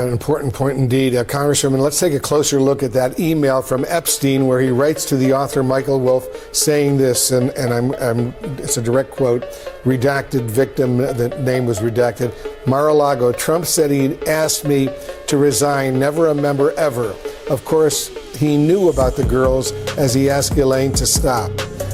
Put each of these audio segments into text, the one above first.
An important point indeed. Congresswoman, let's take a closer look at that email from Epstein where he writes to the author Michael Wolff saying this, and it's a direct quote, redacted victim, the name was redacted. Mar-a-Lago, Trump said he'd asked me to resign, never a member ever. Of course, he knew about the girls as he asked Elaine to stop.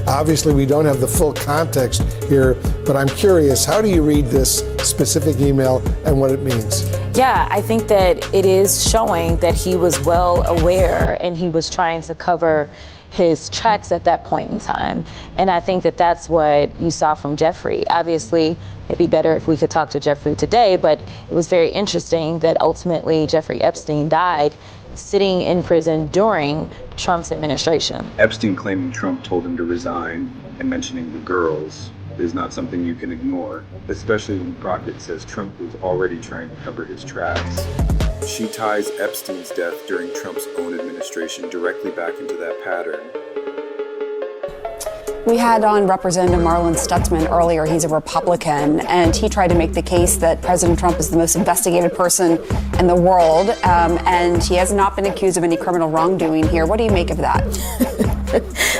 Obviously, we don't have the full context here, but I'm curious, how do you read this specific email and what it means? Yeah, I think that it is showing that he was well aware and he was trying to cover his tracks at that point in time. And I think that that's what you saw from Jeffrey. Obviously, it'd be better if we could talk to Jeffrey today, but it was very interesting that ultimately Jeffrey Epstein died sitting in prison during Trump's administration. Epstein claiming Trump told him to resign and mentioning the girls is not something you can ignore, especially when Crockett says Trump was already trying to cover his tracks. She ties Epstein's death during Trump's own administration directly back into that pattern. We had on Representative Marlon Stutzman earlier. He's a Republican, and he tried to make the case that President Trump is the most investigated person in the world, and he has not been accused of any criminal wrongdoing here. What do you make of that?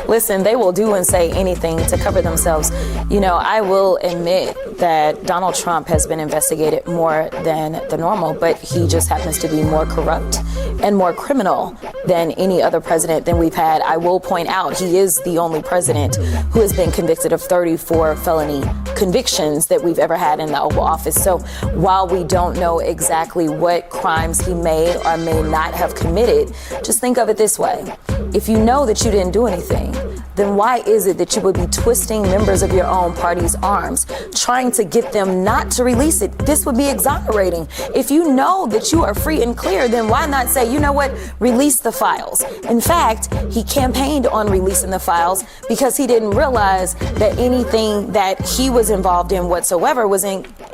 Listen, they will do and say anything to cover themselves. You know, I will admit that Donald Trump has been investigated more than the normal, but he just happens to be more corrupt and more criminal than any other president than we've had. I will point out he is the only president who has been convicted of 34 felony convictions that we've ever had in the Oval Office. So while we don't know exactly what crimes he may or may not have committed, just think of it this way. If you know that you didn't do anything, then why is it that you would be twisting members of your own party's arms, trying to get them not to release it? This would be exonerating. If you know that you are free and clear, then why not say, you know what, release the files? In fact, he campaigned on releasing the files because he didn't realize that anything that he was involved in whatsoever was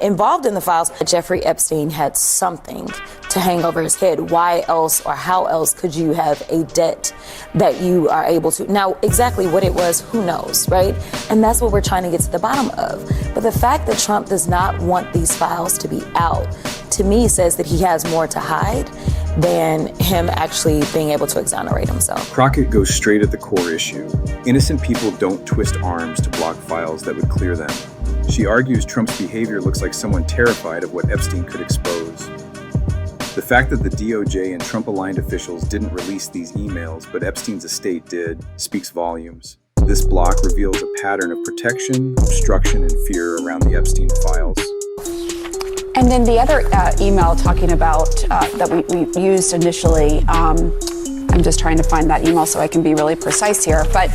involved in the files. Jeffrey Epstein had something to hang over his head. Why else or how else could you have a debt that you are able to? Now, exactly what it was, who knows, right? And that's what we're trying to get to the bottom of. But the fact that Trump does not want these files to be out, to me, says that he has more to hide than him actually being able to exonerate himself. Crockett goes straight at the core issue. Innocent people don't twist arms to block files that would clear them. She argues Trump's behavior looks like someone terrified of what Epstein could expose. The fact that the DOJ and Trump-aligned officials didn't release these emails, but Epstein's estate did, speaks volumes. This block reveals a pattern of protection, obstruction, and fear around the Epstein files. And then the other email talking about that we used initially, I'm just trying to find that email so I can be really precise here, but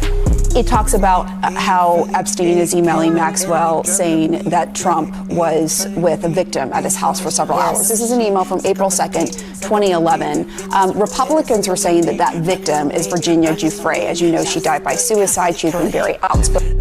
it talks about how Epstein is emailing Maxwell saying that Trump was with a victim at his house for several hours. This is an email from April 2nd, 2011. Republicans were saying that that victim is Virginia Giuffre. As you know, she died by suicide. She's been very outspoken.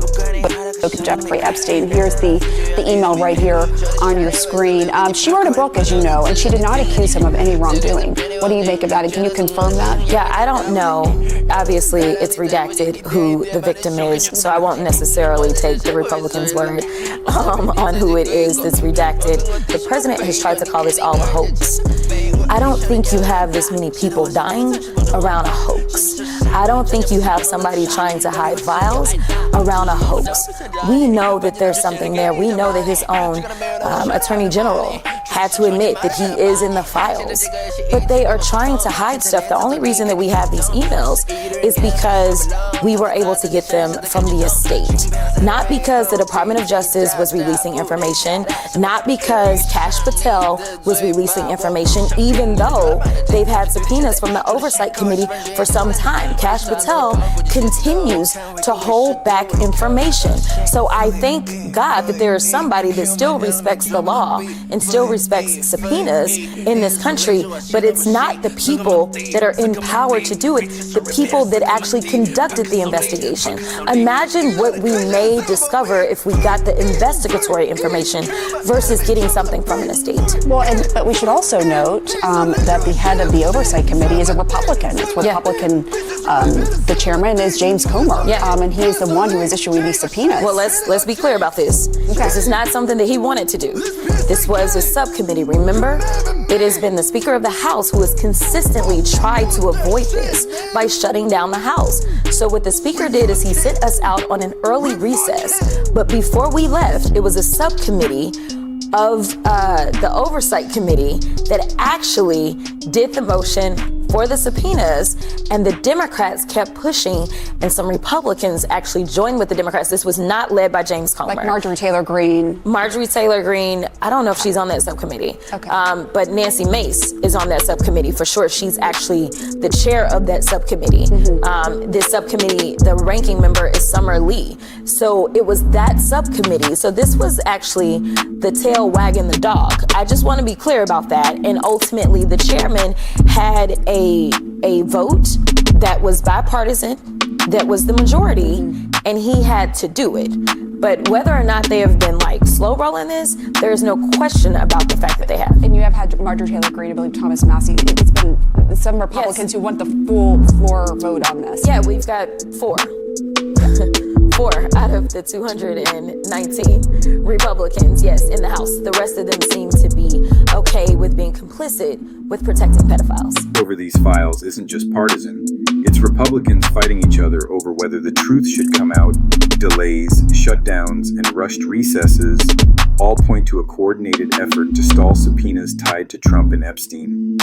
Jeffrey Epstein. Here's the email right here on your screen. She wrote a book, as you know, and she did not accuse him of any wrongdoing. What do you make of that? And can you confirm that? Yeah, I don't know. Obviously, it's redacted who the victim is, so I won't necessarily take the Republicans' word on who it is that's redacted. The president has tried to call this all a hoax. I don't think you have this many people dying around a hoax. I don't think you have somebody trying to hide files around a hoax. We know that there's something there. We know that his own attorney general had to admit that he is in the files, but they are trying to hide stuff. The only reason that we have these emails is because we were able to get them from the estate, not because the Department of Justice was releasing information, not because Kash Patel was releasing information, even though they've had subpoenas from the Oversight Committee for some time. Kash Patel continues to hold back information. So I thank God that there is somebody that still respects the law and still respects subpoenas in this country, but it's not the people that are in power to do it, the people that actually conducted the investigation. Imagine what we may discover if we got the investigatory information versus getting something from an estate. Well, but we should also note that the head of the Oversight Committee is a Republican. It's Republican. The chairman is James Comer, and he is the one who is issuing these subpoenas. Well, let's be clear about this. Okay. This is not something that he wanted to do. This was a subcommittee subcommittee, remember? It has been the Speaker of the House who has consistently tried to avoid this by shutting down the House. So what the Speaker did is he sent us out on an early recess. But before we left, it was a subcommittee of the Oversight Committee that actually did the motion for the subpoenas, and the Democrats kept pushing, and some Republicans actually joined with the Democrats. This was not led by James Comer. Like Marjorie Taylor Greene. Marjorie Taylor Greene, I don't know if she's on that subcommittee. Okay. But Nancy Mace is on that subcommittee for sure. She's actually the chair of that subcommittee. This subcommittee, the ranking member is Summer Lee. So it was that subcommittee. So this was actually the tail wagging the dog. I just want to be clear about that. And ultimately, the chairman had a vote that was bipartisan, that was the majority, and he had to do it. But whether or not they have been like slow rolling this, there is no question about the fact that they have. And you have had Marjorie Taylor Greene, I believe Thomas Massey. It's been some Republicans who want the full floor vote on this. Yeah, we've got 4. 4 out of the 219 Republicans, yes, in the House. The rest of them seem to be okay with being complicit with protecting pedophiles. Over these files isn't just partisan. It's Republicans fighting each other over whether the truth should come out. Delays, shutdowns, and rushed recesses all point to a coordinated effort to stall subpoenas tied to Trump and Epstein.